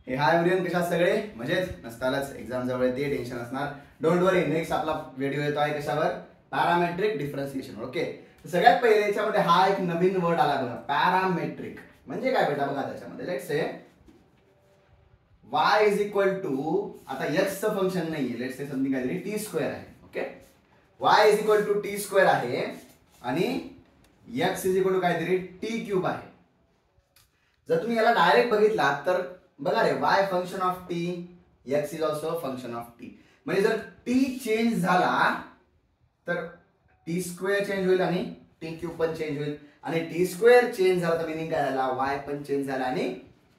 हे hi everyone, कशा सगळे मजेत? नसतालच एक्झाम जवळ येते, टेन्शन असणार. डोंट वरी, नेक्स्ट आपला व्हिडिओ येतो आहे कशावर? Parametric differentiation. ओके, सगळ्यात पहिले याच्यामध्ये हा एक नवीन वर्ड आला बघा, पॅरामेट्रिक. म्हणजे काय बेटा बघा, त्याच्यामध्ये let's say y is equal to, आता x चं फंक्शन नाहीये, लेट्स से समथिंग काहीतरी टी स्क्वेअर आहे. Okay, y is equal to T square आहे आणि x इज इक्वल टू काहीतरी टी क्यूब आहे. जर तुम्ही याला डायरेक्ट बघितला तर बघा रे, y function of t, x is also function of t. म्हणजे जर t चेंज झाला तर टी स्क्वेअर चेंज होईल आणि टी क्यूब पण चेंज होईल. आणि टी स्क्वेअर चेंज झाला तर मिनिंग काय झाला? y पण चेंज झाला आणि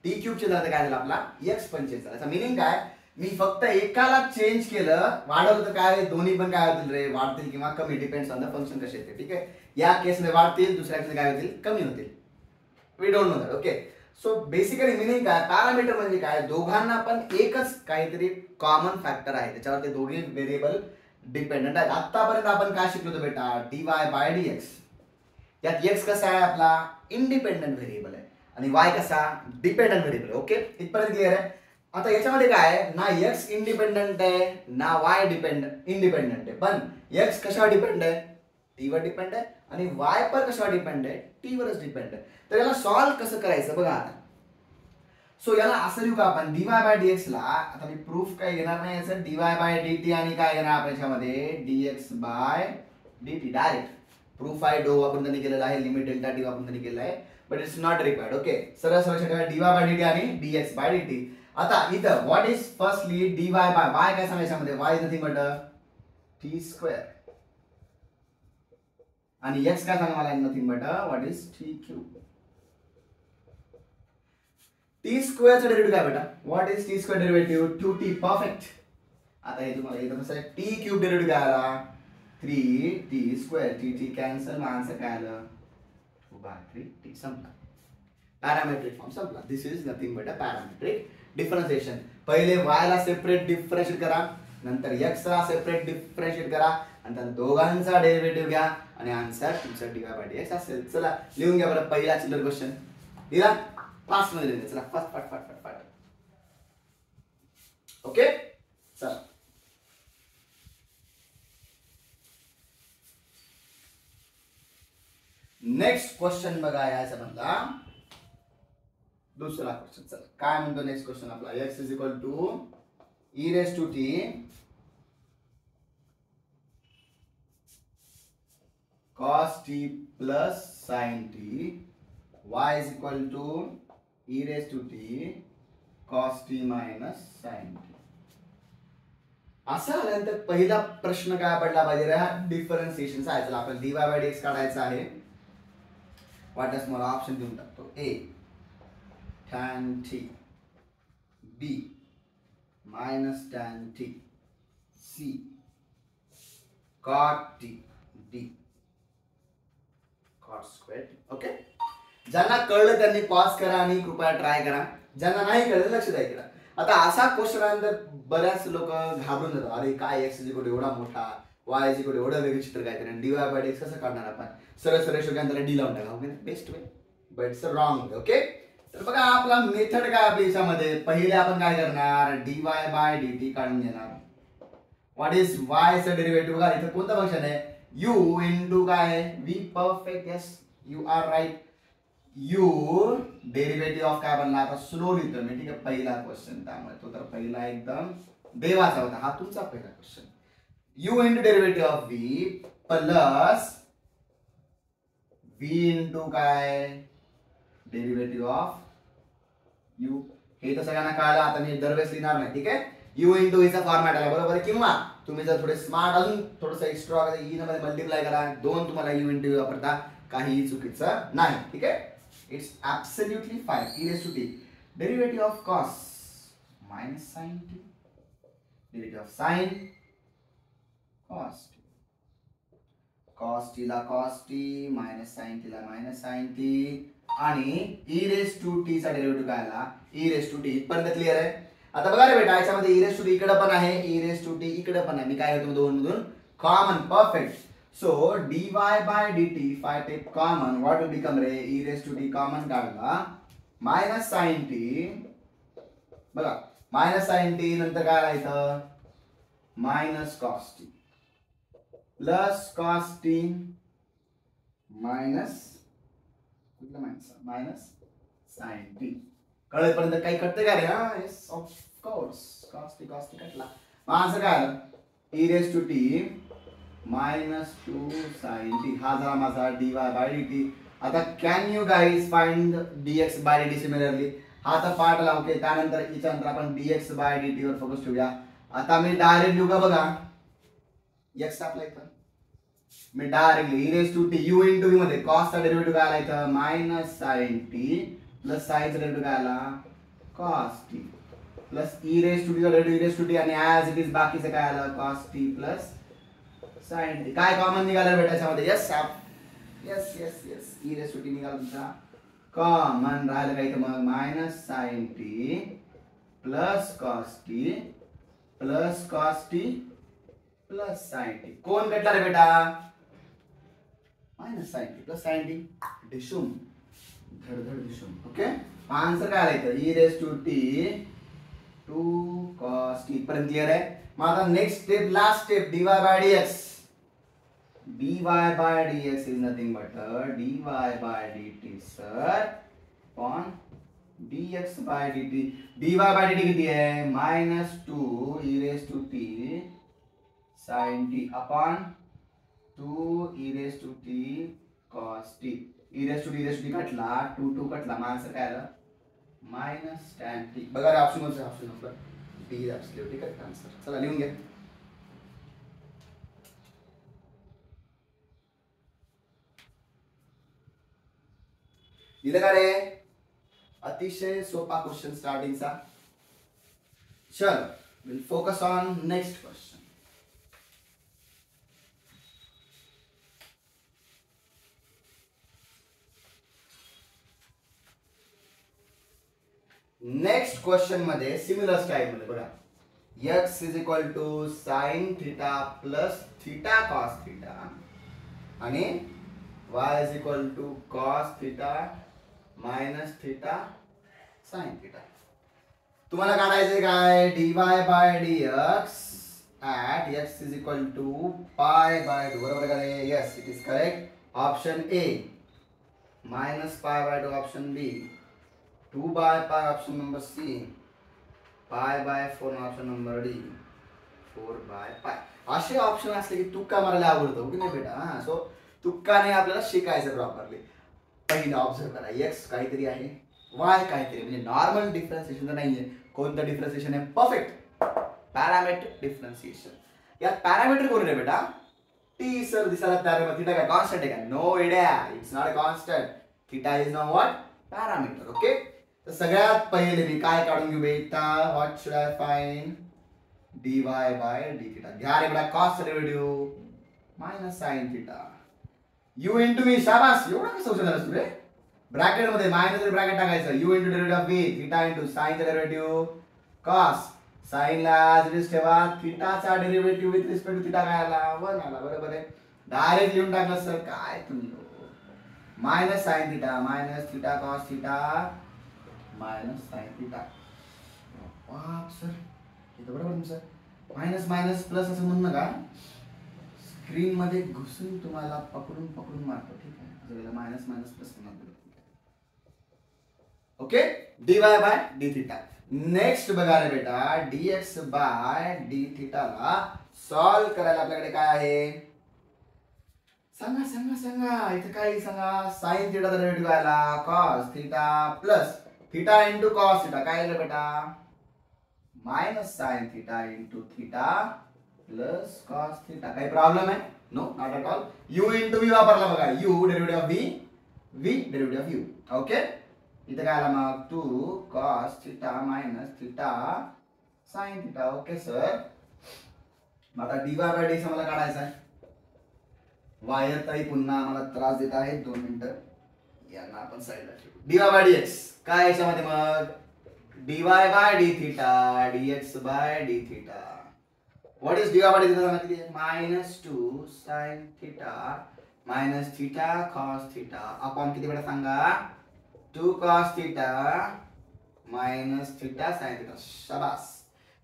टी क्यूब चेंज झाला तर काय झालं? आपला x पण चेंज झाला. याचा मिनिंग काय? मी फक्त एकाला चेंज केलं, वाढवलं तर काय? दोन्ही पण काय होतील रे? वाढतील किंवा कमी, डिपेंड्स ऑन द फंक्शन कसे येते. ठीक आहे, या केसमध्ये वाढतील, दुसऱ्या केसमध्ये काय होतील? कमी होतील. We don't know that. Okay, so basically meaning काय? पॅरामीटर म्हणजे काय? दोघांना पण एकच काहीतरी कॉमन फॅक्टर आहे, त्याच्यावर ते दोघे व्हेरिएबल डिपेंडंट आहेत. आतापर्यंत आपण काय शिकलो होतो बेटा? dy by dx. यात x कसा आहे? आपला इंडिपेंडंट व्हेरिएबल आहे आणि y कसा? Dependent variable. ओके, इथपर्यंत क्लिअर आहे. आता याच्यामध्ये काय आहे? ना x इंडिपेंडंट आहे ना y इंडिपेंडंट आहे, पण x कशावर डिपेंड आहे? t वर डिपेंड आहे आणि y पर कशावर डिपेंड आहे? t वरच डिपेंड आहे. तर याला सॉल्व्ह कसं करायचं बघा आता. सो याला असं लिहू का आपण? dy बाय dx ला, आता मी प्रूफ काय घेणार नाही याचं, dy बाय dt आणि काय घेणार आपण याच्यामध्ये? dx by dt. Direct proof आहे, डो वापरून त्यांनी केलेला आहे, लिमिट डेल्टा टी वापरून त्यांनी केलेला आहे, but it's not required. Okay, सरळ सरळ ठेवा dy बाय dt आणि dx बाय dt. आता इथं what is firstly dy by y काय सांगायचं याच्यामध्ये? y is nothing but t square आणि x काय सांगा मला? Nothing but what is t cube. T स्क्वेअरचा डेरिव्हेटिव्ह काय बेटा? What is t square derivative? 2t. Perfect. आता हे तुम्हाला एकदम कसं आहे? टी क्यूब डेरिव्हेटिव्ह काय आला? 3t square. टी कॅन्सल, मग आन्सर काय आलं? 2/3t. संपला, पॅरामेट्रिक फॉर्म संपला. This is nothing but a parametric differentiation. पहिले y ला सेपरेट डिफरन्शिएट करा, नंतर x ला सेपरेट डिफरन्शिएट करा, नंतर दोघांचा डेरिव्हेटिव्ह घ्या आणि आन्सर तुमचा dy बाय dx असेल. चला लिहून घ्या बरं. पहिला चिल्लर क्वेश्चन दिला, फास्ट मध्ये लिहून. चला फास्ट फाट फाट फाट फाट. ओके, चला नेक्स्ट क्वेश्चन बघा. याच्यामधला दुसरा क्वेश्चन. चला काय म्हणतो नेक्स्ट क्वेश्चन आपला? x is equal to e raise to t cos t plus sin t, y is equal to e raise to t cos t minus sin t. असं आल्यानंतर पहिला प्रश्न काय पडला पाहिजे? डिफरन्शिएशनचा आहे. चला आपल्याला dy बाय dx काढायचा आहे. वाटल्यास मला ऑप्शन देऊन टाकतो. a tan t, b minus tan t, c cot t, d cot square t. Okay, ज्यांना कळलं त्यांनी पॉज करा आणि कृपया ट्राय करा. ज्यांना नाही कळलं लक्ष द्या करा. आता असा क्वेश्चन आल्यानंतर बऱ्याच लोक घाबरून जातात. अरे काय x इज इक्वल टू एवढा मोठा, y इज इक्वल टू एवढं वेगळं चित्र काय आणि dy बाय dx कसं काढणार आपण? सरळ सरळ शोधायला त्याला d लावून टाका. Okay, best way, but it's wrong. Okay, तर बघा आपला मेथड काय आपल्या याच्यामध्ये? पहिले आपण काय करणार? dy बाय dt काढून घेणार. व्हॉट इज y चं डेरिव्हेटिव्ह? बघा इथं कोणतं फंक्शन आहे? u इनटू काय? v. Perfect, yes you are right. u derivative of काय बनला? आता स्लो लिहितो मी. ठीक आहे, पहिला क्वेश्चन, त्यामुळे तो तर पहिला एकदम देवाचा होता. हा तुमचा पहिला question. u into derivative of v plus v into काय? Derivative of u. हे तर सगळ्यांना कळलं. आता मी दरवेळेस लिहिणार नाही. ठीक आहे, u इंटू चा फॉर्मॅट आला बरोबर. किंवा तुम्ही जर थोडे स्मार्ट अजून थोडंसं एक्स्ट्रा ई मध्ये मल्टिप्लाय करा, दोन तुम्हाला u इंटू वापरता, काहीही चुकीचं नाही. ठीक आहे, it's absolutely fine. e raise to t derivative of cos minus sin t, derivative of sin cos t, cos t ला cos t, minus sin t ला मायनस sin t आणि e रेज टू t चा derivative काय आला? e raise to t. इथपर्यंत clear आहे. आता बघा रे बेटा, याच्यामध्ये e रेज टू t इकडे पण आहे, e रेज टू t इकडे पण आहे. मी काय घेतो? दोन मधून common. Perfect. So dy by dt if I take common, what will become रे? e raise to t common काढला, मायनस sin t बघा मायनस साइन टी नंतर काय आला इथं minus cos t plus cos t minus कुठलं minus minus sine t कळेपर्यंत काही कटते का रे हा yes of course cos t कटला मग आन्सर काय आलं e raise to t minus 2 sign T हा झाला माझा dy बाय dt आता can you guys find dx by dt similarly हा तर पार्ट लावते त्यानंतर याच्यानंतर आपण dx बाय dt वर फोकस ठेवूया आता मी डायरेक्ट लिहू का बघा x अप्लाय कर मी directly e raise to t u into v मध्ये cos चा डेरिव्हेटिव्ह काय आला इथं minus sine t plus sine चा डेरिव्हेटिव्ह काय आला cos t plus e raise to t चा derivative e raise to t आणि ऍज इट इज बाकीचं काय आलं cos t plus sine t काय कॉमन निघालं बेटा याच्यामध्ये yes yes yes yes e raise to t निघाला तुमचा कॉमन राहिलं काय इथं मग minus sine t plus cos t plus sine t कोण भेटला रे बेटा minus sine t plus sine t डिशुम धडधड डिशुम ओके आन्सर काय आला इथं e raise to t 2 cos t पर्यंत क्लियर आहे मग आता next step last step dy by dx dy by dx is nothing but dy by dt sir upon dx by dt dy by dt किती आहे minus 2 e raise to t sine t upon 2 e raise to t cos t e raise to t कटला 2 कटला मग answer काय आलं minus tan t बघा रे option कोणता option number D absolutely correct answer चला लिहून घ्या लिहिलं का रे अतिशय सोपा क्वेश्चन स्टार्टिंगचा चल will focus on next question next question मध्ये सिमिलर स्टाईल मध्ये बघा x is equal to sine theta plus theta cos theta आणि y is equal to cos theta minus theta sine theta तुम्हाला काढायचे काय dy by dx at x is equal to pi by 2 बरोबर का रे yes it is correct option A minus pi by 2 option B 2 by pi option number C, pi by 4 option number D, 4 by pi. असे option असले की तुक्का मारायला आवडतो की नाही बेटा हा सो तुक्काने आपल्याला शिकायचं प्रॉपरली पहिलं ऑब्झर्व करा x काहीतरी आहे y काहीतरी म्हणजे नॉर्मल डिफरन्शिएशन नाहीये कोणतं डिफरन्शिएशन आहे परफेक्ट पॅरामीट्रिक डिफरन्शिएशन या पॅरामीटर कोण रे बेटा t सर दिसायला तयार आहे थीटा काय कॉन्स्टंट आहे का no idea it's not a constant theta is no what parameter okay तर सगळ्यात पहिले मी काय काढून घेऊ बेटा what should I find dy by d theta घ्या रे बेटा cos derivative minus sin theta u into v शाबास एवढा कसं होऊ झालं रे ब्रॅकेट मध्ये मायनस रे ब्रॅकेट टाकायचं u into derivative of v theta into sin चा डेरिव्हेटिव्ह cos sin ला ऍज इट इज ठेवा थीटा चा derivative with respect to theta काय आला 1 आला बरोबर आहे डायरेक्ट लिहून टाकलं सर काय तुम्ही minus sine theta cos theta minus sine theta वाह सर इथं बरोबर तुमचं मायनस मायनस प्लस असं म्हणणं का स्क्रीन मध्ये घुसून तुम्हाला पकडून मारतो ठीक आहे जर मायनस मायनस प्लस म्हणणार okay dy by d theta next बघा रे बेटा dx बाय d थीटा ला सॉल्व करायला आपल्याकडे काय आहे सांगा इथे काय सांगा sin थीटा चा डेरिव्हेटिव्ह आला cos theta plus theta into cos theta काय आलं बेटा minus sin theta into theta plus cos theta काही प्रॉब्लेम आहे no not at all u into v वापरला बघा u derivative of v derivative of u okay इथे काय आला मग 2 cos theta minus theta sin theta okay sir मग आता dy बाय d मला काढायचा आहे वायर ताई पुन्हा आम्हाला त्रास देत आहे 2 मिनिटं यांना आपण साइडला ठेवू dy बाय dx काय याच्यामध्ये मग dy by d theta dx by d theta what is dy by d theta किती आहे -2 sin थीटा minus theta cos theta upon किती बेटा सांगा 2 cos theta minus theta sine theta. शाबास.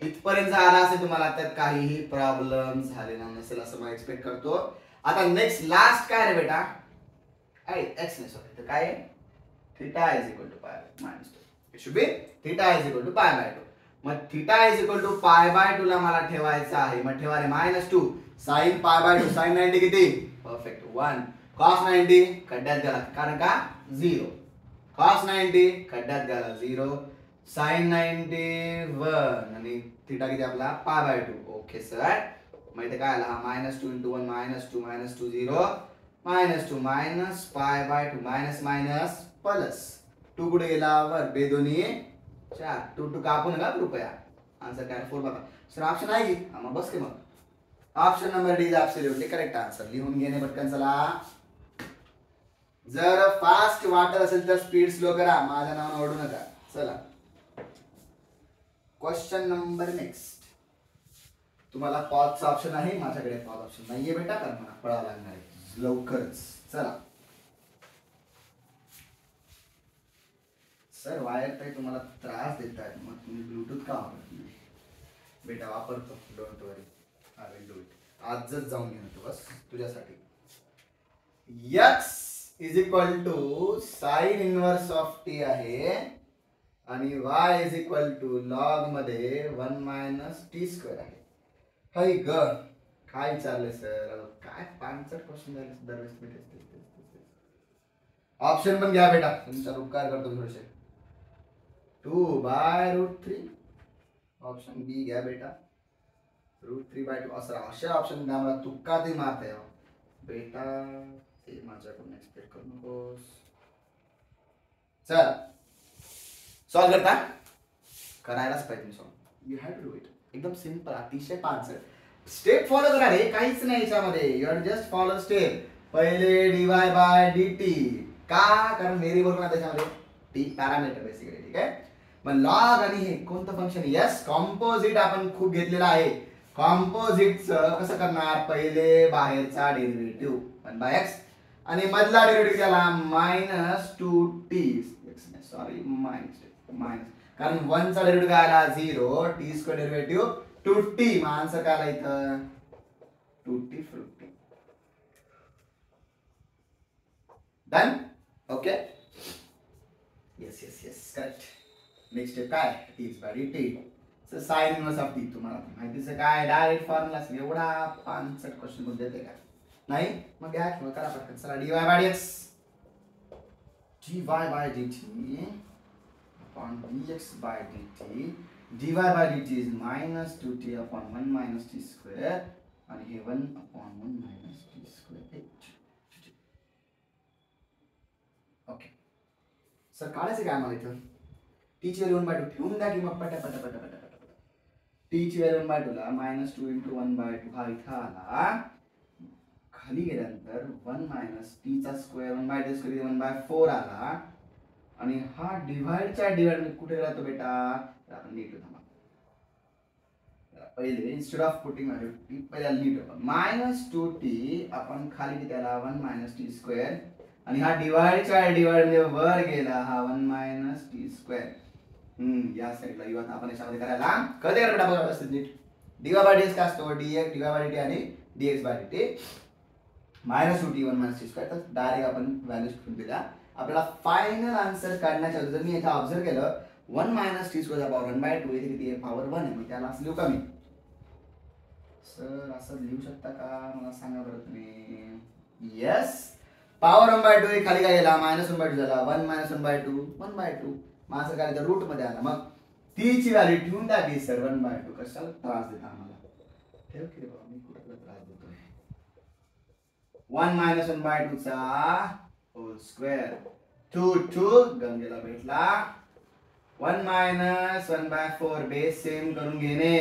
इथपर्यंत झाला असेल तुम्हाला, त्यात काहीही प्रॉब्लेम झालेला नसेल असं मला एक्सपेक्ट करतो. आता नेक्स्ट लास्ट काय रे बेटा, एक्स नाही सॉरी, तर काय theta is equal to pi minus 2. It should be theta is equal to pi by 2. मग theta is equal to pi by 2 ला मला ठेवायचं आहे. मग ठेवा रे -2 साइन पाय बाय 2. साइन 90 किती, परफेक्ट 1. कॉस 90 खड्ड्यात गेला, कारण का 0. कॉस 90 खड्ड्यात गेला 0. साइन 90 1 आणि थिटा किती आपला पाय बाय 2. Okay sir. माहिती काय आला, हा -2 × 1 -2 -2 0 -2 minus pi by 2 minus minus plus 2 कुठे गेला वर, बे दोन्ही 4. 2 कापून का कृपया. आन्सर काय 4 बघा सर. ऑप्शन आहे की, मग बस के मग option number D is absolutely correct answer. लिहून घेणे पटकन चला. जर फास्ट वाटत असेल तर स्पीड स्लो करा, माझ्या नावानं ओढू नका. चला क्वेश्चन नंबर नेक्स्ट. तुम्हाला पॉजचा ऑप्शन आहे, माझ्याकडे पॉज ऑप्शन नाहीये बेटा, कारण मला पळावं लागणार आहे लवकरच. चला सर वायर काही तुम्हाला त्रास देत आहेत, मग तुम्ही ब्लूटूथ का वापरत नाही बेटा? वापरतो, don't worry, I will do it. आजच जाऊन घेऊन तू बस तुझ्यासाठी. x is equal to sine inverse of T आहे आणि y is equal to log मध्ये 1 मायनस टी स्क्वेअर आहे. हाय ग काय चाललंय सर, काय 5 क्वेश्चन झाले दरवेळेस. ऑप्शन पण घ्या बेटा, तुमचा उपकार करतो थोडेसे. 2/√3. ऑप्शन बी घ्या बेटा, √3/2. असं असे ऑप्शन द्या मला, तुक्का ते मारते बेटा, ते माझ्याकडून एक्सपेक्ट करू नकोस. चल सॉल्व करता, करायलाच पाहिजे solve. You have to do it. एकदम सिंपल, अतिशय 5 स्टेप फॉलो करा रे, काहीच नाही याच्यामध्ये. You have just follow step. पहिले dy/dt का, कारण व्हेरिएबल पण त्याच्यामध्ये टी पॅरामीटर बेसिकली. ठीक आहे. मग लॉग आणि हे कोणतं फंक्शन, यस कॉम्पोजिट आपण खूप घेतलेला आहे. कॉम्पोजिटचं कसं करणार, पहिले बाहेरचा डेरिव्हेटिव्ह 1/x आणि मधला डेरिव्हेटिव्ह त्याला -2t. सॉरी मायनस, कारण 1 चा डेरिव्हेटिव्ह काय आला 0, टी स्क्वेअर डेरिव्हेटिव्ह 2t. मग आन्सर काय आला इथं 2t फ्रुटी. Done. Okay yes correct. Next step काय, dy/dt. Sir sine inverse of T तुम्हाला माहितीच काय, डायरेक्ट फॉर्म्युला. एवढा 5 क्वेश्चन कोण देते का नाही, मग घ्या किंवा करा पटकन. चला dy/dx dy/dt upon dx/dt. dy/dt is -2t upon 1 minus t square आणि हे 1 upon 1 minus t square. Okay sir काढायचं काय मला इथं, टी ची व्हॅल्यू 1/2 ठेवून द्या की मग पटा. टी ची व्हॅल्यू 1/2 ला -2 × 1/2 हा इथं आला. खाली गेल्यानंतर 1 मायनस टी चा स्क्वेअर 1/2 स्क्वेअर 1/4 आला आणि हा डिवाइडच्या डिवाइड कुठे गेला तो बेटा, आपण नीट थांबा. पहिले इन्स्टेड ऑफ पुटिंग पहिला नीट -2t आपण खाली त्याला 1 मायनस टी स्क्वेअर आणि हा डिवाइडच्या डिवाइड मध्ये वर गेला हा 1 मायनस टी स्क्वेअर. या साइडला येऊ. आता आपण याच्यामध्ये करायला कळते का बेटा, बघा व्यवस्थित नीट. dy/dx काय असतो, dx dy/dt आणि dx/dt -2t 1 minus T square. तर डायरेक्ट आपण व्हॅल्यूज ठेवून दिल्या. आपल्याला फायनल आन्सर काढण्याच्या जर मी इथे ऑब्झर्व केलं 1 मायनस टी स्क्वेअर पॉवर 1/2 इथे किती आहे, पॉवर 1 आहे. मग त्याला असं लिहू का मी, सर असं लिहू शकता का मला सांगा बरं तुम्ही. येस पॉवर 1/2 खाली काय गेला -1/2 झाला. 1 - 1/2 1/2. माझं काय तर रूट मध्ये आला. मग टी ची व्हॅल्यू ठेवून टाकली सर 1/2. कशाला त्रास देता आम्हाला, ठेव की बाबा, मी कुठे त्रास देतोय. 1 - 1/2 चा होल स्क्वेअर 2 गंगेला भेटला. 1 - 1/4 बेस सेम करून घेणे.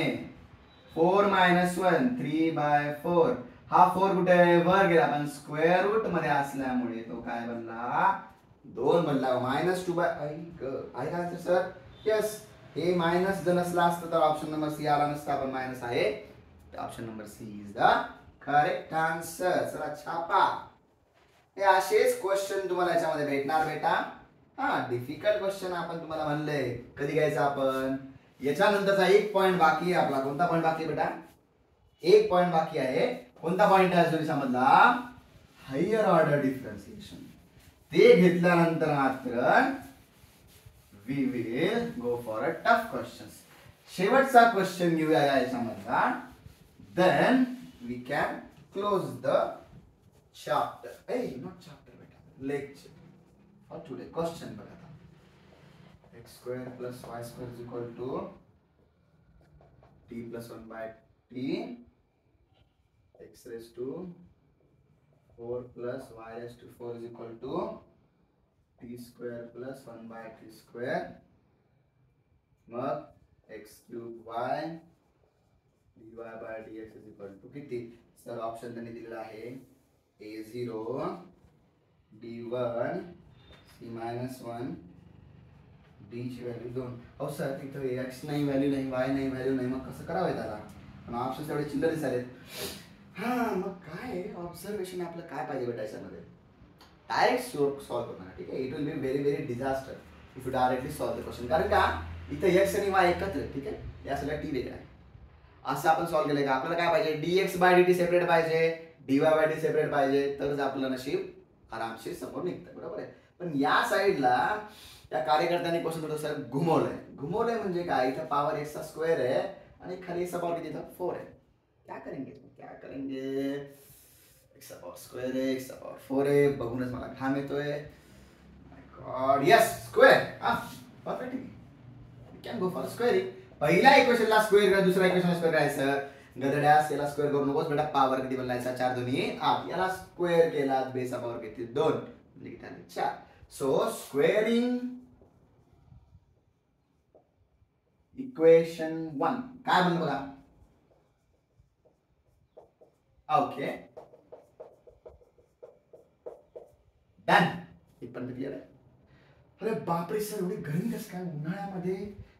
4 - 1 3/4. हा 4 कुठे वर गेला, पण स्क्वेअर रूट मध्ये असल्यामुळे तो काय बनला 2 बनला. -2 आहे का सर, यस. हे मायनस जर नसला असतं तर ऑप्शन नंबर सी आला नसता, पण मायनस आहे. Option number C is the correct answer. चला छापा. हे असेच क्वेश्चन तुम्हाला याच्यामध्ये भेटणार बेटा. हा डिफिकल्ट क्वेश्चन आपण तुम्हाला म्हणलंय कधी घ्यायचा आपण, याच्यानंतरचा एक पॉइंट बाकी आहे आपला. कोणता पॉइंट बाकी आहे बेटा? एक पॉइंट बाकी आहे. कोणता पॉइंट आहे अजून समजला? Higher order differentiation. ते घेतल्यानंतर मात्र we will go for a tough question. शेवटचा क्वेश्चन घेऊया याच्यामधला, then we can close the chapter. Not chapter बेटा, लेक्चर फॉर टुडे. क्वेश्चन बघा आता. x square plus y square is equal to t plus 1 by t x raised to 4 plus y raised to 4 is equal to t square plus 1 by t square. मग x cube y dy by dx is equal to किती? Sir option त्यांनी दिलेला आहे a0 d1 c minus 1 d ची value 2. अहो sir तिथं x नाही value नाही, y नाही व्हॅल्यू नाही, मग कसं करावं त्याला? पण ऑप्शन तेवढे चिल्लर दिसालेत. हा मग काय ऑब्झर्वेशन आपलं काय पाहिजे बेटा याच्यामध्ये? डायरेक्ट सॉल्व्ह करणार. ठीक आहे, it will be very very disaster if you directly solve the question. कारण का इथं x आणि y एकत्र. ठीक आहे, या सगळ्या t वेगळ्या आहे. असं आपण सॉल्व्ह केलंय का? आपल्याला काय पाहिजे? dx बाय dt सेपरेट पाहिजे, dy बाय dt सेपरेट पाहिजे, तरच आपलं नशीब आरामशीर समोर निघतं. बरोबर आहे. पण या साईडला त्या कार्यकर्त्यांनी क्वेश्चन थोडं सर घुमवलंय म्हणजे काय? इथं पॉवर x चा स्क्वेअर आहे आणि खाली x चा पॉवर किती? इथं 4 आहे. क्या करेंगे? x चा पॉवर स्क्वेअर आहे, x चा पॉवर 4 आहे. बघूनच मला घाम येतोय. My God, yes square. Perfect. We can go for squaring. पहिल्या इक्वेशनला स्क्वेअर करा, दुसऱ्या इक्वेशनला स्क्वेअर करायचं. गदड्यास याला स्क्वेअर करू नकोस बेटा. पॉवर किती बनवायचा? 4 दुनी 8. याला स्क्वेअर केला, बेसचा पॉवर किती? 2 म्हणजे किती आले? 4. सो स्क्वेअरिंग इक्वेशन 1 काय म्हणलं बघा. Okay done. इथपर्यंत क्लिअर आहे. अरे बापरे सर, एवढी गरमी कसं काय? उन्हाळ्यामध्ये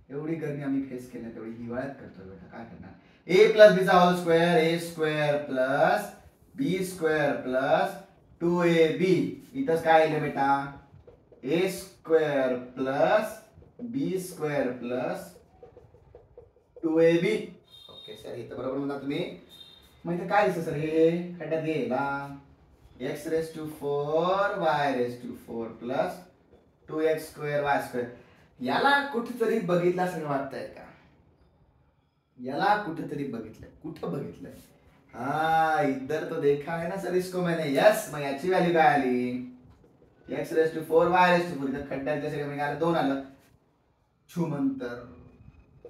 एवढी गरमी आम्ही फेस केली नाही, तेवढी हिवाळ्यात करतोय बेटा. काय करणार? a प्लस b चा whole square, a square plus b square plus 2ab. इथंच काय आलं बेटा? a square plus b square plus 2ab. Okay sir, इथं बरोबर म्हणा तुम्ही. मग इथं काय दिसतं सर? हे खड्ड्यात गेला. x raised to 4 y raised to 4 plus 2x square y square. याला कुठेतरी बघितलं असं वाटतंय का? याला कुठेतरी बघितलंय. कुठं बघितलंय? हाँ इधर तो देखा है ना सर इसको मैंने. यस, मग याची व्हॅल्यू काय आली? x raised to 4 y raised to 4. इथं खड्ड्यात जसे कमी आलं 2 आलं. छुमंतर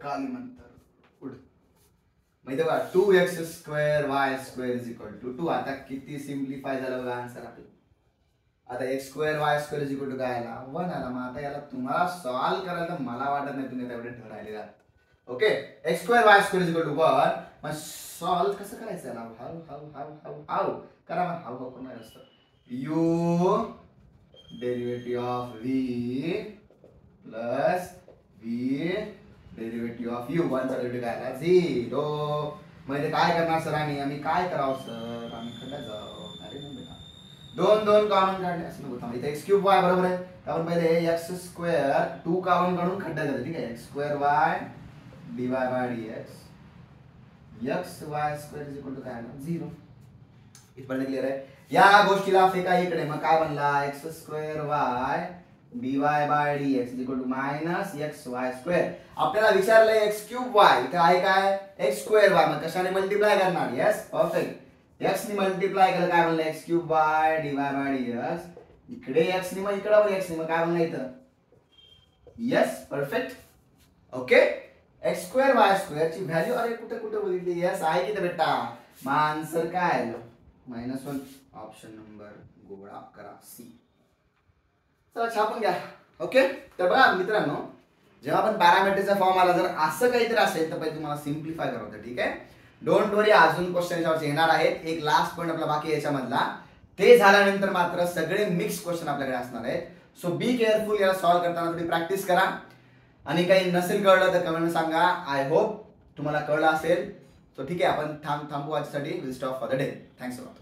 कालीमंतर उड. मग इथं बघा 2x square y square is equal to 2. आता किती सिम्प्लिफाय झालं बघा आन्सर आपलं. आता x square y square is equal to काय आला? 1 आला. मग आता याला तुम्हाला सॉल्व्ह करायला तर मला वाटत नाही तुम्ही तेवढे ढळायले आहात. Okay, x square y square is equal to 1. मग सॉल्व्ह कसं करायचं याला? हाऊ करा. मग हाऊ करणार असतं. u derivative of v plus v derivative of u. 1 चा डेरिव्हेटिव्ह काय आला? 0. म्हणजे काय करणार सर? आम्ही काय करावं सर? आम्ही खड्ड्यात जाऊ. अरे नाही बेटा, 2 कॉमन काढले असं नको. इथे x क्यूब y बरोबर आहे. आपण पहिले x स्क्वेअर 2 कॉमन काढून खड्ड्यात जाते. ठीक आहे, x square y dy by dx x y square is equal to काय आलं? 0. इथपर्यंत क्लिअर आहे. या गोष्टीला फेका इकडे. मग काय बनला? x square y dy by dx is equal to minus xy square. आपल्याला विचारलंय x क्यूब y. इथे आहे काय? x square y. मग कशाने मल्टिप्लाय करणार? Yes perfect. x ने मल्टिप्लाय केलं काय बनलं? x cube y dy by dx. इकडे x ने मग इकडे पण x ने. मग काय बनलं इथं? Yes perfect. Okay, x square y square ची व्हॅल्यू अरे कुठे कुठे बघितली? यस आहे की बेटा. मग आन्सर काय आलं? -1. ऑप्शन नंबर गोळा करा सी. चला छापून घ्या. ओके, तर बघा मित्रांनो, जेव्हा आपण पॅरामीटरचा फॉर्म आला जर असं काहीतरी असेल तर पहिले तुम्हाला सिम्प्लिफाय करावं होतं. ठीक आहे, डोंट वरी, अजून क्वेश्चन याच्यावरचे येणार आहेत. एक लास्ट पॉईंट आपला बाकी याच्यामधला. ते झाल्यानंतर मात्र सगळे मिक्स क्वेश्चन आपल्याकडे असणार आहेत. So be careful. याला सॉल्व्ह करताना थोडी प्रॅक्टिस करा. आणि काही नसेल कळलं तर कमेंट सांगा. आय होप तुम्हाला कळलं असेल. सो ठीक आहे, आपण थांबू आजसाठी. Will stop for the day. Thanks a lot.